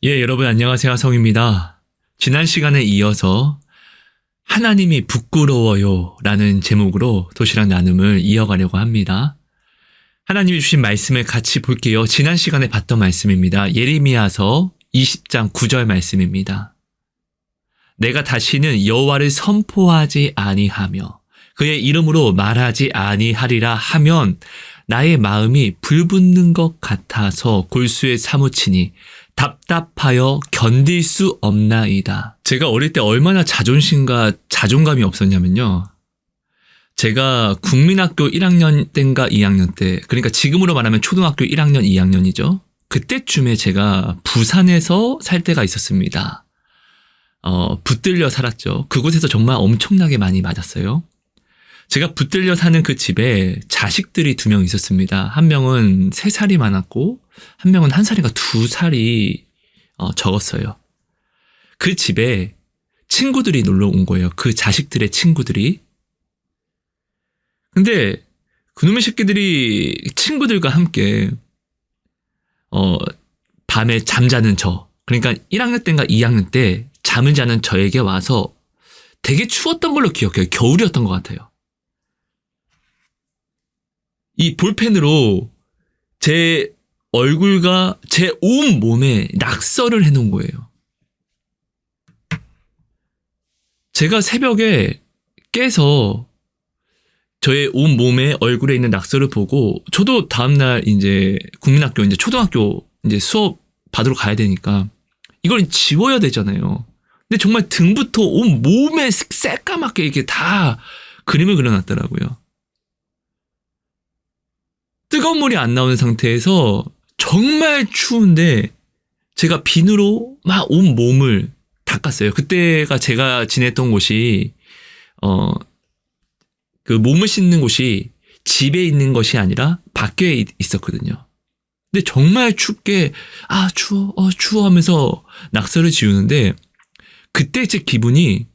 예, 여러분 안녕하세요. 성입니다. 지난 시간에 이어서 하나님이 부끄러워요 라는 제목으로 도시락 나눔을 이어가려고 합니다. 하나님이 주신 말씀을 같이 볼게요. 지난 시간에 봤던 말씀입니다. 예레미야서 20장 9절 말씀입니다. 내가 다시는 여호와를 선포하지 아니하며 그의 이름으로 말하지 아니하리라 하면 나의 마음이 불붙는 것 같아서 골수에 사무치니 답답하여 견딜 수 없나이다. 제가 어릴 때 얼마나 자존심과 자존감이 없었냐면요. 제가 국민학교 1학년 때인가 2학년 때, 그러니까 지금으로 말하면 초등학교 1학년, 2학년이죠. 그때쯤에 제가 부산에서 살 때가 있었습니다. 붙들려 살았죠. 그곳에서 정말 엄청나게 많이 맞았어요. 제가 붙들려 사는 그 집에 자식들이 2명 있었습니다. 한 명은 3살이 많았고 한 명은 1살인가 2살이 적었어요. 그 집에 친구들이 놀러 온 거예요. 그 자식들의 친구들이. 근데 그놈의 새끼들이 친구들과 함께 밤에 잠자는 저, 그러니까 1학년 때인가 2학년 때 잠을 자는 저에게 와서 되게 추웠던 걸로 기억해요. 겨울이었던 것 같아요. 이 볼펜으로 제 얼굴과 제 온 몸에 낙서를 해놓은 거예요. 제가 새벽에 깨서 저의 온 몸에 얼굴에 있는 낙서를 보고 저도 다음날 이제 국민학교 이제 초등학교 이제 수업 받으러 가야 되니까 이걸 지워야 되잖아요. 근데 정말 등부터 온 몸에 새까맣게 이렇게 다 그림을 그려놨더라고요. 뜨거운 물이 안 나오는 상태에서 정말 추운데 제가 비누로 막 온 몸을 닦았어요. 그때가 제가 지냈던 곳이 그 몸을 씻는 곳이 집에 있는 것이 아니라 밖에 있었거든요. 근데 정말 춥게 추워 하면서 낙서를 지우는데 그때 제 기분이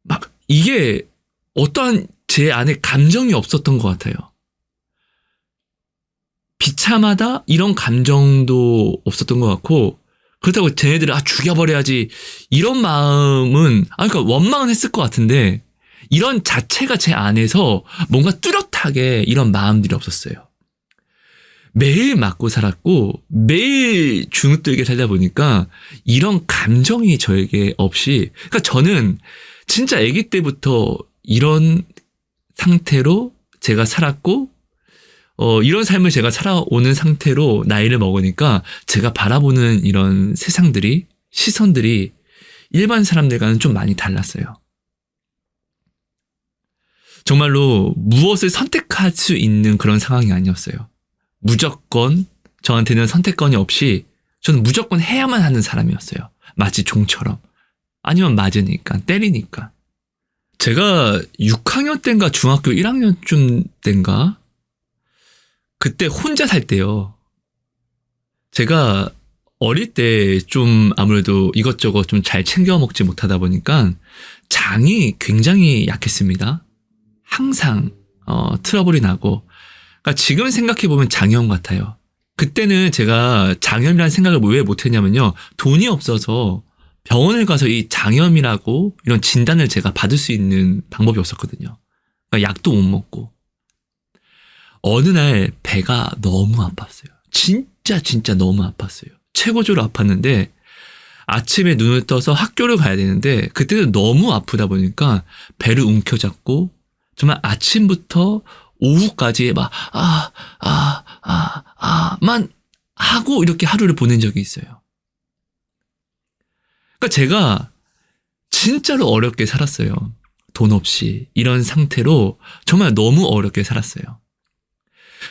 막 이게 어떠한 제 안에 감정이 없었던 것 같아요. 비참하다 이런 감정도 없었던 것 같고 그렇다고 쟤네들을 죽여버려야지 이런 마음은 그러니까 원망은 했을 것 같은데 이런 자체가 제 안에서 뭔가 뚜렷하게 이런 마음들이 없었어요. 매일 맞고 살았고 매일 주눅들게 살다 보니까 이런 감정이 저에게 없이 그러니까 저는 진짜 아기 때부터 이런 상태로 제가 살았고 이런 삶을 제가 살아오는 상태로 나이를 먹으니까 제가 바라보는 이런 세상들이 시선들이 일반 사람들과는 좀 많이 달랐어요. 정말로 무엇을 선택할 수 있는 그런 상황이 아니었어요. 무조건 저한테는 선택권이 없이 저는 무조건 해야만 하는 사람이었어요. 마치 종처럼. 아니면 맞으니까 때리니까. 제가 6학년 때인가 중학교 1학년쯤 때인가 그때 혼자 살 때요. 제가 어릴 때 좀 아무래도 이것저것 좀 잘 챙겨 먹지 못하다 보니까 장이 굉장히 약했습니다. 항상 트러블이 나고 그러니까 지금 생각해보면 장염 같아요. 그때는 제가 장염이라는 생각을 왜 못했냐면요. 돈이 없어서 병원을 가서 이 장염이라고 이런 진단을 제가 받을 수 있는 방법이 없었거든요. 그러니까 약도 못 먹고. 어느 날 배가 너무 아팠어요. 진짜 너무 아팠어요. 최고조로 아팠는데 아침에 눈을 떠서 학교를 가야 되는데 그때도 너무 아프다 보니까 배를 움켜잡고 정말 아침부터 오후까지 막 만 하고 이렇게 하루를 보낸 적이 있어요. 그러니까 제가 진짜로 어렵게 살았어요. 돈 없이 이런 상태로 정말 너무 어렵게 살았어요.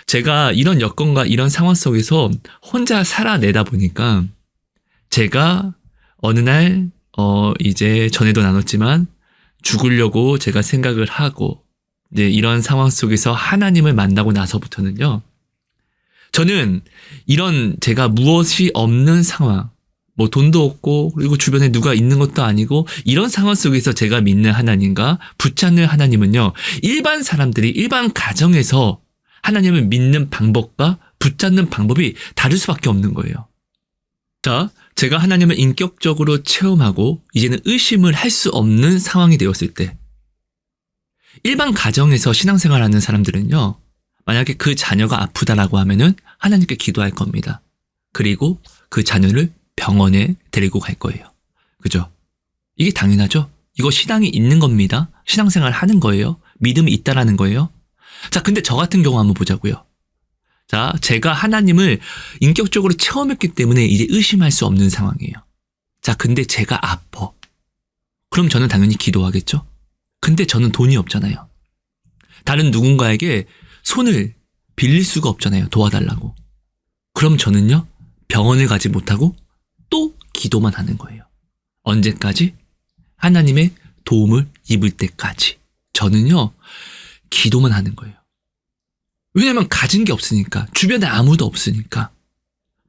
제가 이런 여건과 이런 상황 속에서 혼자 살아내다 보니까 제가 어느 날 이제 전에도 나눴지만 죽으려고 제가 생각을 하고 이제 이런 상황 속에서 하나님을 만나고 나서부터는요. 저는 이런 제가 무엇이 없는 상황 뭐 돈도 없고 그리고 주변에 누가 있는 것도 아니고 이런 상황 속에서 제가 믿는 하나님과 붙잡는 하나님은요. 일반 사람들이 일반 가정에서 하나님을 믿는 방법과 붙잡는 방법이 다를 수밖에 없는 거예요. 자, 제가 하나님을 인격적으로 체험하고 이제는 의심을 할 수 없는 상황이 되었을 때 일반 가정에서 신앙생활하는 사람들은요. 만약에 그 자녀가 아프다라고 하면은 하나님께 기도할 겁니다. 그리고 그 자녀를 병원에 데리고 갈 거예요. 그죠? 이게 당연하죠? 이거 신앙이 있는 겁니다. 신앙생활 하는 거예요. 믿음이 있다라는 거예요. 자, 근데 저 같은 경우 한번 보자고요. 자, 제가 하나님을 인격적으로 체험했기 때문에 이제 의심할 수 없는 상황이에요. 자, 근데 제가 아파. 그럼 저는 당연히 기도하겠죠? 근데 저는 돈이 없잖아요. 다른 누군가에게 손을 빌릴 수가 없잖아요. 도와달라고. 그럼 저는요, 병원을 가지 못하고 또 기도만 하는 거예요. 언제까지? 하나님의 도움을 입을 때까지. 저는요, 기도만 하는 거예요. 왜냐면 가진 게 없으니까. 주변에 아무도 없으니까.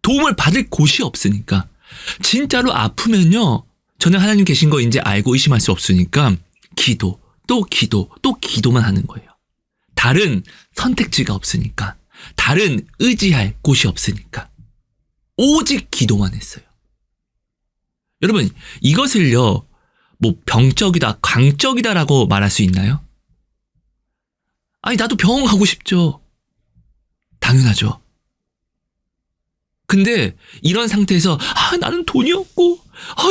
도움을 받을 곳이 없으니까. 진짜로 아프면요, 저는 하나님 계신 거 이제 알고 의심할 수 없으니까 기도, 또 기도, 또 기도만 하는 거예요. 다른 선택지가 없으니까. 다른 의지할 곳이 없으니까. 오직 기도만 했어요. 여러분, 이것을요, 뭐 병적이다, 광적이다라고 말할 수 있나요? 아니, 나도 병원 가고 싶죠. 당연하죠. 근데 이런 상태에서 나는 돈이 없고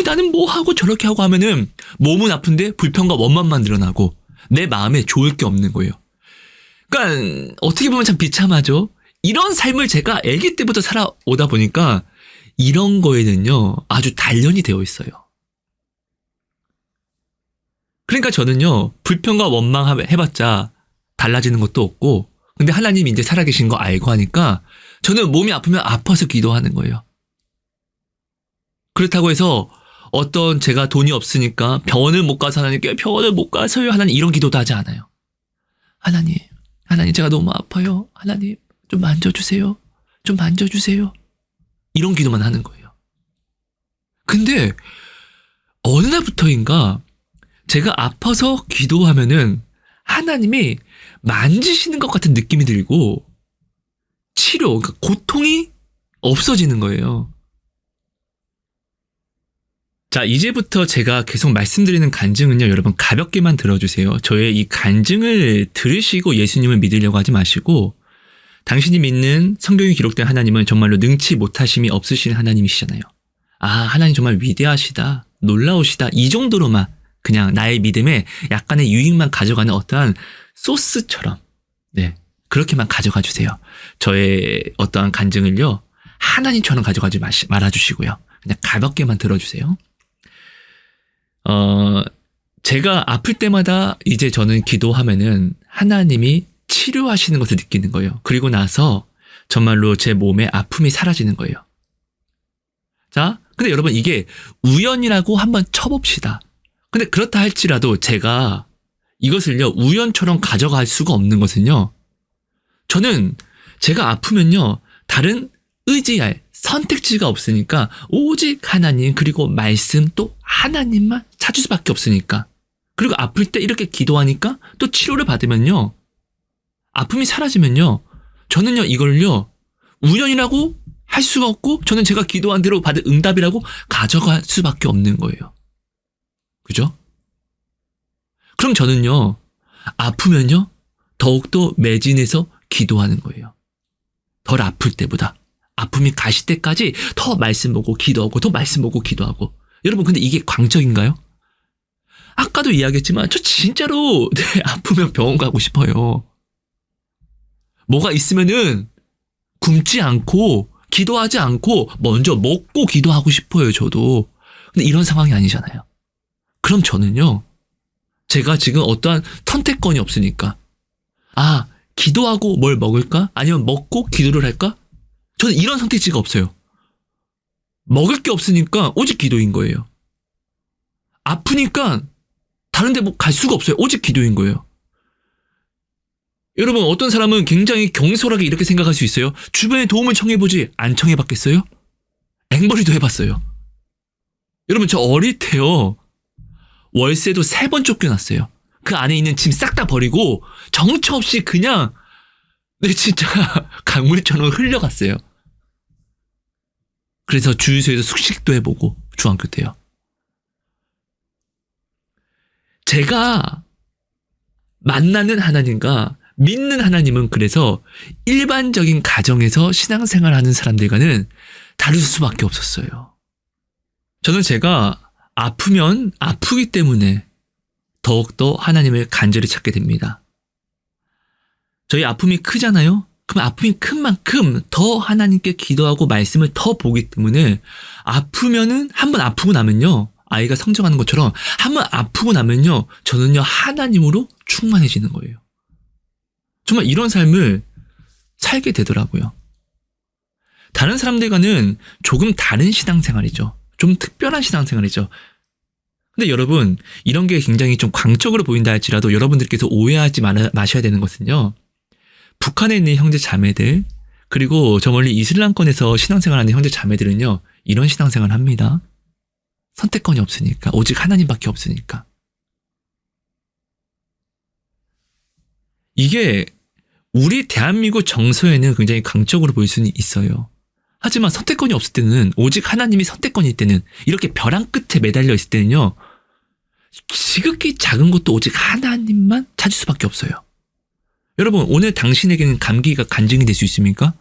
나는 뭐 하고 저렇게 하고 하면은 몸은 아픈데 불평과 원망만 늘어나고 내 마음에 좋을 게 없는 거예요. 그러니까 어떻게 보면 참 비참하죠. 이런 삶을 제가 아기 때부터 살아오다 보니까 이런 거에는요 아주 단련이 되어 있어요. 그러니까 저는요 불평과 원망 해봤자 달라지는 것도 없고, 근데 하나님이 이제 살아계신 거 알고 하니까 저는 몸이 아프면 아파서 기도하는 거예요. 그렇다고 해서 어떤 제가 돈이 없으니까 병원을 못 가서 하나님께 병원을 못 가서요 하나님 이런 기도도 하지 않아요. 하나님 제가 너무 아파요. 하나님 좀 만져주세요. 좀 만져주세요. 이런 기도만 하는 거예요. 근데 어느 날부터인가 제가 아파서 기도하면은 하나님이 만지시는 것 같은 느낌이 들고 치료, 그러니까 고통이 없어지는 거예요. 자, 이제부터 제가 계속 말씀드리는 간증은요, 여러분 가볍게만 들어주세요. 저의 이 간증을 들으시고 예수님을 믿으려고 하지 마시고, 당신이 믿는 성경에 기록된 하나님은 정말로 능치 못하심이 없으신 하나님이시잖아요. 하나님 정말 위대하시다, 놀라우시다, 이 정도로만 그냥 나의 믿음에 약간의 유익만 가져가는 어떠한 소스처럼, 네, 그렇게만 가져가 주세요. 저의 어떠한 간증을요, 하나님처럼 가져가지 말아주시고요. 그냥 가볍게만 들어주세요. 제가 아플 때마다 이제 저는 기도하면은 하나님이 치료하시는 것을 느끼는 거예요. 그리고 나서 정말로 제 몸의 아픔이 사라지는 거예요. 자, 근데 여러분 이게 우연이라고 한번 쳐봅시다. 근데 그렇다 할지라도 제가 이것을요, 우연처럼 가져갈 수가 없는 것은요, 저는 제가 아프면요, 다른 의지할 선택지가 없으니까 오직 하나님, 그리고 말씀, 또 하나님만 찾을 수밖에 없으니까. 그리고 아플 때 이렇게 기도하니까 또 치료를 받으면요, 아픔이 사라지면요, 저는요 이걸요 우연이라고 할 수가 없고, 저는 제가 기도한 대로 받은 응답이라고 가져갈 수밖에 없는 거예요. 그죠? 그럼 저는요 아프면요 더욱더 매진해서 기도하는 거예요. 덜 아플 때보다 아픔이 가실 때까지 더 말씀 보고 기도하고, 더 말씀 보고 기도하고. 여러분, 근데 이게 광적인가요? 아까도 이야기했지만 저 진짜로 아프면 병원 가고 싶어요. 뭐가 있으면은 굶지 않고 기도하지 않고 먼저 먹고 기도하고 싶어요, 저도. 근데 이런 상황이 아니잖아요. 그럼 저는요, 제가 지금 어떠한 선택권이 없으니까, 기도하고 뭘 먹을까? 아니면 먹고 기도를 할까? 저는 이런 선택지가 없어요. 먹을 게 없으니까 오직 기도인 거예요. 아프니까 다른 데 뭐 갈 수가 없어요. 오직 기도인 거예요. 여러분, 어떤 사람은 굉장히 경솔하게 이렇게 생각할 수 있어요. 주변에 도움을 청해보지 안 청해봤겠어요? 앵벌이도 해봤어요. 여러분, 저 어릴 때요, 월세도 3번 쫓겨났어요. 그 안에 있는 짐 싹 다 버리고 정처 없이 그냥 근데 진짜 강물처럼 흘려갔어요. 그래서 주유소에서 숙식도 해보고 중학교 때요. 제가 만나는 하나님과 믿는 하나님은 그래서 일반적인 가정에서 신앙생활하는 사람들과는 다를 수밖에 없었어요. 저는 제가 아프면 아프기 때문에 더욱더 하나님을 간절히 찾게 됩니다. 저희 아픔이 크잖아요? 그럼 아픔이 큰 만큼 더 하나님께 기도하고 말씀을 더 보기 때문에 아프면은 한번 아프고 나면요. 아이가 성장하는 것처럼 한번 아프고 나면요. 저는요. 하나님으로 충만해지는 거예요. 정말 이런 삶을 살게 되더라고요. 다른 사람들과는 조금 다른 신앙생활이죠. 좀 특별한 신앙생활이죠. 근데 여러분 이런 게 굉장히 좀 광적으로 보인다 할지라도 여러분들께서 오해하지 마셔야 되는 것은요. 북한에 있는 형제 자매들 그리고 저 멀리 이슬람권에서 신앙생활하는 형제 자매들은요. 이런 신앙생활을 합니다. 선택권이 없으니까. 오직 하나님밖에 없으니까. 이게 우리 대한민국 정서에는 굉장히 강적으로 보일 수는 있어요. 하지만 선택권이 없을 때는 오직 하나님이 선택권일 때는 이렇게 벼랑 끝에 매달려 있을 때는요. 지극히 작은 것도 오직 하나님만 찾을 수밖에 없어요. 여러분 오늘 당신에게는 감기가 간증이 될 수 있습니까?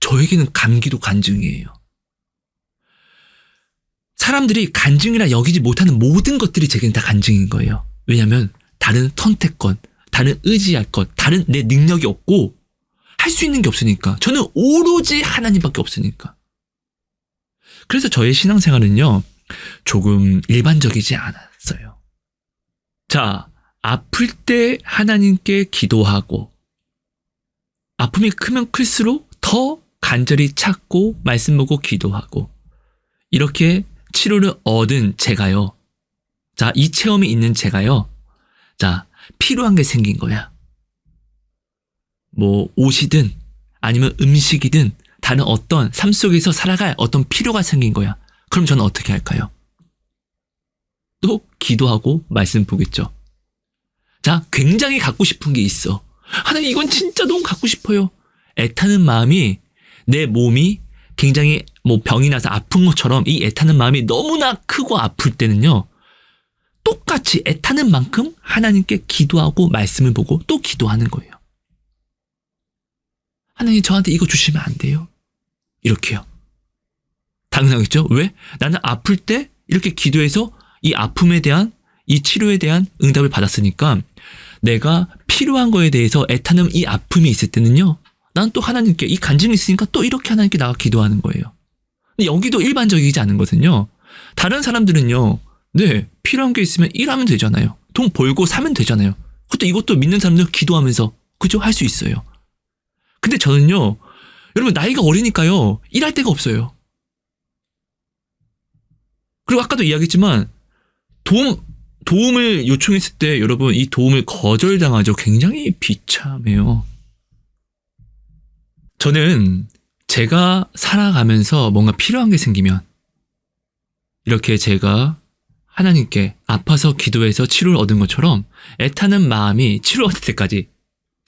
저에게는 감기도 간증이에요. 사람들이 간증이라 여기지 못하는 모든 것들이 제게는 다 간증인 거예요. 왜냐하면 다른 선택권, 다른 의지할 것, 다른 내 능력이 없고 할 수 있는 게 없으니까. 저는 오로지 하나님밖에 없으니까. 그래서 저의 신앙생활은요. 조금 일반적이지 않았어요. 자, 아플 때 하나님께 기도하고 아픔이 크면 클수록 더 간절히 찾고 말씀 보고 기도하고 이렇게 치료를 얻은 제가요. 자, 이 체험이 있는 제가요. 자, 필요한 게 생긴 거야. 뭐 옷이든 아니면 음식이든 다른 어떤 삶 속에서 살아갈 어떤 필요가 생긴 거야. 그럼 저는 어떻게 할까요? 또 기도하고 말씀 보겠죠. 자, 굉장히 갖고 싶은 게 있어. 하나님 이건 진짜 너무 갖고 싶어요. 애타는 마음이 내 몸이 굉장히 뭐 병이 나서 아픈 것처럼 이 애타는 마음이 너무나 크고 아플 때는요. 똑같이 애타는 만큼 하나님께 기도하고 말씀을 보고 또 기도하는 거예요. 하나님 저한테 이거 주시면 안 돼요? 이렇게요. 당연하겠죠? 왜? 나는 아플 때 이렇게 기도해서 이 아픔에 대한 이 치료에 대한 응답을 받았으니까 내가 필요한 거에 대해서 애타는 이 아픔이 있을 때는요. 난 또 하나님께 이 간증이 있으니까 또 이렇게 하나님께 나가 기도하는 거예요. 근데 여기도 일반적이지 않은 것은요. 다른 사람들은요. 네, 필요한 게 있으면 일하면 되잖아요. 돈 벌고 사면 되잖아요. 그것도 이것도 믿는 사람들 기도하면서 그죠? 할 수 있어요. 근데 저는요. 여러분 나이가 어리니까요. 일할 데가 없어요. 그리고 아까도 이야기했지만 도움을 요청했을 때 여러분 이 도움을 거절당하죠. 굉장히 비참해요. 저는 제가 살아가면서 뭔가 필요한 게 생기면 이렇게 제가 하나님께 아파서 기도해서 치료를 얻은 것처럼 애타는 마음이 치료 얻을 때까지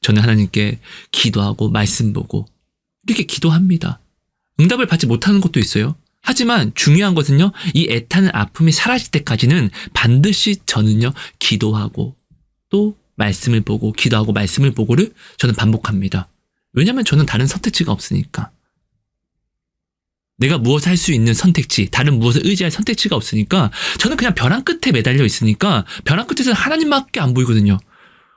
저는 하나님께 기도하고 말씀 보고 이렇게 기도합니다. 응답을 받지 못하는 것도 있어요. 하지만 중요한 것은요. 이 애타는 아픔이 사라질 때까지는 반드시 저는요. 기도하고 또 말씀을 보고 기도하고 말씀을 보고를 저는 반복합니다. 왜냐하면 저는 다른 선택지가 없으니까. 내가 무엇을 할 수 있는 선택지, 다른 무엇을 의지할 선택지가 없으니까 저는 그냥 벼랑 끝에 매달려 있으니까 벼랑 끝에서는 하나님밖에 안 보이거든요.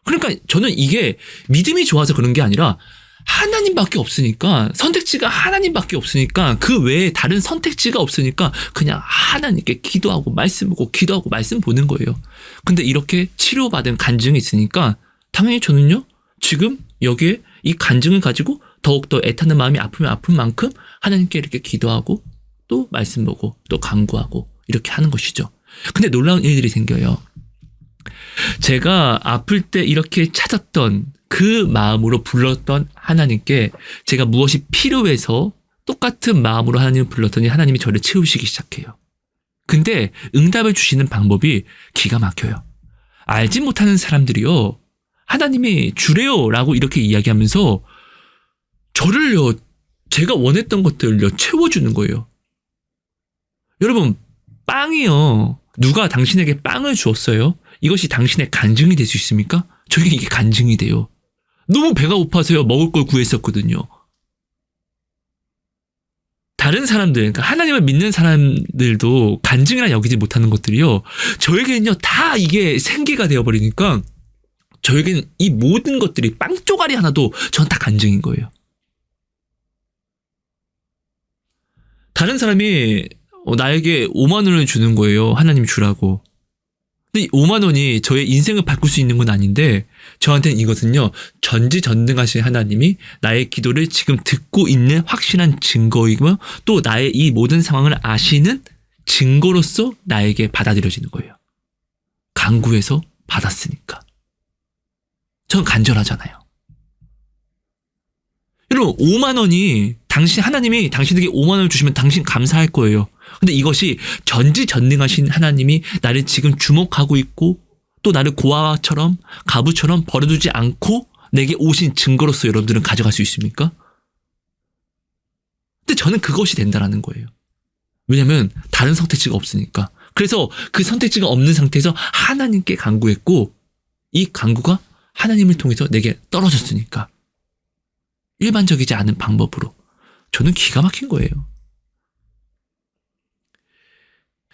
그러니까 저는 이게 믿음이 좋아서 그런 게 아니라 하나님밖에 없으니까 선택지가 하나님밖에 없으니까 그 외에 다른 선택지가 없으니까 그냥 하나님께 기도하고 말씀 보고 기도하고 말씀 보는 거예요. 근데 이렇게 치료받은 간증이 있으니까 당연히 저는요. 지금 여기에 이 간증을 가지고 더욱더 애타는 마음이 아프면 아픈 만큼 하나님께 이렇게 기도하고 또 말씀 보고 또 간구하고 이렇게 하는 것이죠. 근데 놀라운 일들이 생겨요. 제가 아플 때 이렇게 찾았던 그 마음으로 불렀던 하나님께 제가 무엇이 필요해서 똑같은 마음으로 하나님을 불렀더니 하나님이 저를 채우시기 시작해요. 근데 응답을 주시는 방법이 기가 막혀요. 알지 못하는 사람들이요. 하나님이 주래요라고 이렇게 이야기하면서 저를요, 제가 원했던 것들을요 채워주는 거예요. 여러분, 빵이요, 누가 당신에게 빵을 주었어요? 이것이 당신의 간증이 될 수 있습니까? 저에게 이게 간증이 돼요. 너무 배가 고파서요, 먹을 걸 구했었거든요. 다른 사람들, 그러니까 하나님을 믿는 사람들도 간증이라 여기지 못하는 것들이요, 저에게는요 다 이게 생계가 되어버리니까 저에게는 이 모든 것들이 빵 쪼가리 하나도 전 다 간증인 거예요. 다른 사람이 나에게 5만 원을 주는 거예요. 하나님 주라고. 근데 5만 원이 저의 인생을 바꿀 수 있는 건 아닌데, 저한테는 이것은요, 전지전능하신 하나님이 나의 기도를 지금 듣고 있는 확실한 증거이며, 또 나의 이 모든 상황을 아시는 증거로서 나에게 받아들여지는 거예요. 간구해서 받았으니까. 전 간절하잖아요. 여러분, 5만 원이 하나님이 당신에게 5만 원을 주시면 당신 감사할 거예요. 근데 이것이 전지전능하신 하나님이 나를 지금 주목하고 있고, 또 나를 고아처럼 가부처럼 버려두지 않고 내게 오신 증거로서 여러분들은 가져갈 수 있습니까? 근데 저는 그것이 된다라는 거예요. 왜냐면 다른 선택지가 없으니까. 그래서 그 선택지가 없는 상태에서 하나님께 간구했고, 이 간구가 하나님을 통해서 내게 떨어졌으니까. 일반적이지 않은 방법으로. 저는 기가 막힌 거예요.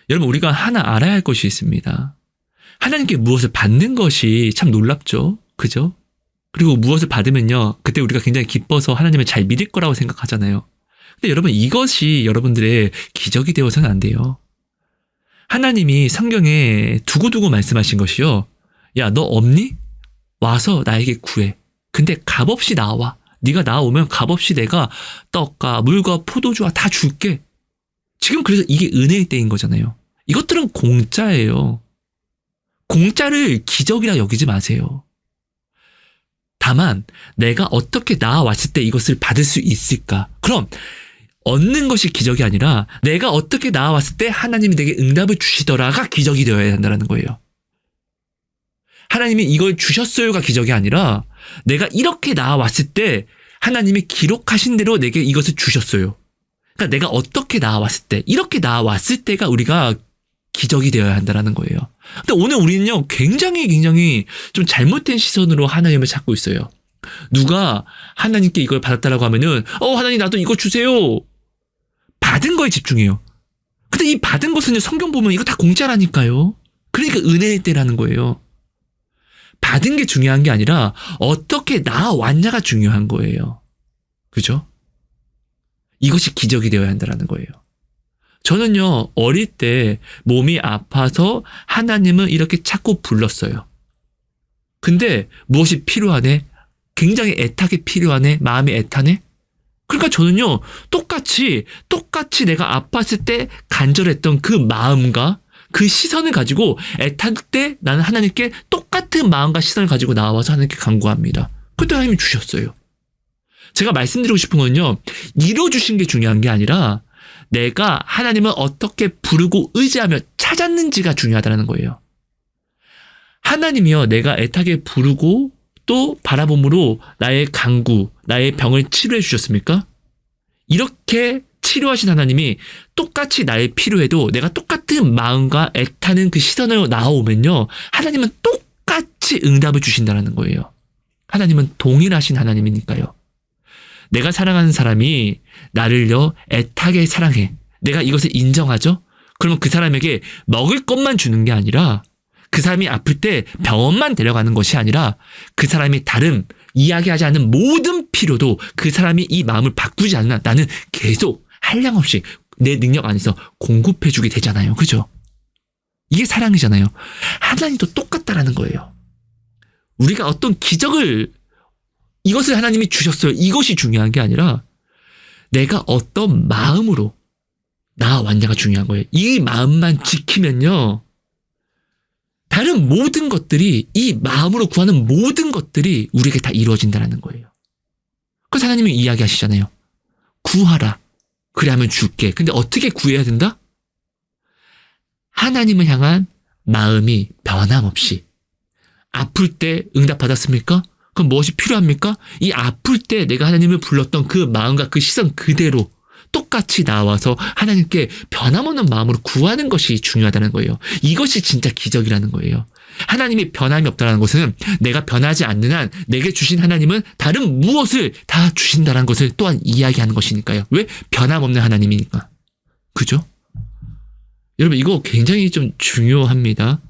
여러분, 우리가 하나 알아야 할 것이 있습니다. 하나님께 무엇을 받는 것이 참 놀랍죠. 그죠? 그리고 무엇을 받으면요, 그때 우리가 굉장히 기뻐서 하나님을 잘 믿을 거라고 생각하잖아요. 근데 여러분, 이것이 여러분들의 기적이 되어서는 안 돼요. 하나님이 성경에 두고두고 말씀하신 것이요, 야, 너 없니? 와서 나에게 구해. 근데 값없이 나와. 네가 나오면 값없이 내가 떡과 물과 포도주와 다 줄게. 지금 그래서 이게 은혜의 때인 거잖아요. 이것들은 공짜예요. 공짜를 기적이라 여기지 마세요. 다만 내가 어떻게 나아왔을 때 이것을 받을 수 있을까? 그럼 얻는 것이 기적이 아니라 내가 어떻게 나아왔을 때 하나님이 내게 응답을 주시더라가 기적이 되어야 한다는 거예요. 하나님이 이걸 주셨어요가 기적이 아니라 내가 이렇게 나아왔을 때 하나님이 기록하신 대로 내게 이것을 주셨어요. 그러니까 내가 어떻게 나아왔을 때, 이렇게 나아왔을 때가 우리가 기적이 되어야 한다는 거예요. 근데 오늘 우리는요, 굉장히 좀 잘못된 시선으로 하나님을 찾고 있어요. 누가 하나님께 이걸 받았다라고 하면은, 하나님 나도 이거 주세요. 받은 거에 집중해요. 근데 이 받은 것은요, 성경 보면 이거 다 공짜라니까요. 그러니까 은혜의 때라는 거예요. 받은 게 중요한 게 아니라 어떻게 나아왔냐가 중요한 거예요. 그죠? 이것이 기적이 되어야 한다는 거예요. 저는요, 어릴 때 몸이 아파서 하나님을 이렇게 자꾸 불렀어요. 근데 무엇이 필요하네? 굉장히 애타게 필요하네? 마음이 애타네? 그러니까 저는요, 똑같이 내가 아팠을 때 간절했던 그 마음과 그 시선을 가지고 애탈 때 나는 하나님께 똑같은 마음과 시선을 가지고 나와서 하나님께 간구합니다. 그때 하나님이 주셨어요. 제가 말씀드리고 싶은 건요, 이뤄주신 게 중요한 게 아니라 내가 하나님을 어떻게 부르고 의지하며 찾았는지가 중요하다는 거예요. 하나님이요, 내가 애타게 부르고 또 바라봄으로 나의 간구, 나의 병을 치료해 주셨습니까? 이렇게 치료하신 하나님이 똑같이 나의 필요에도 내가 똑같은 마음과 애타는 그 시선으로 나오면요, 하나님은 똑같이 응답을 주신다는 거예요. 하나님은 동일하신 하나님이니까요. 내가 사랑하는 사람이 나를요, 애타게 사랑해. 내가 이것을 인정하죠? 그러면 그 사람에게 먹을 것만 주는 게 아니라, 그 사람이 아플 때 병원만 데려가는 것이 아니라, 그 사람이 다른 이야기하지 않는 모든 필요도 그 사람이 이 마음을 바꾸지 않으면 나는 계속 한량없이 내 능력 안에서 공급해주게 되잖아요. 그죠? 이게 사랑이잖아요. 하나님도 똑같다라는 거예요. 우리가 어떤 기적을, 이것을 하나님이 주셨어요, 이것이 중요한 게 아니라 내가 어떤 마음으로 나아왔냐가 중요한 거예요. 이 마음만 지키면요, 다른 모든 것들이, 이 마음으로 구하는 모든 것들이 우리에게 다 이루어진다는 거예요. 그래서 하나님이 이야기하시잖아요. 구하라. 그래야면 줄게. 근데 어떻게 구해야 된다? 하나님을 향한 마음이 변함없이, 아플 때 응답받았습니까? 그럼 무엇이 필요합니까? 이 아플 때 내가 하나님을 불렀던 그 마음과 그 시선 그대로 똑같이 나와서 하나님께 변함없는 마음으로 구하는 것이 중요하다는 거예요. 이것이 진짜 기적이라는 거예요. 하나님이 변함이 없다는 것은 내가 변하지 않는 한 내게 주신 하나님은 다른 무엇을 다 주신다는 것을 또한 이야기하는 것이니까요. 왜? 변함없는 하나님이니까. 그죠? 여러분 이거 굉장히 좀 중요합니다.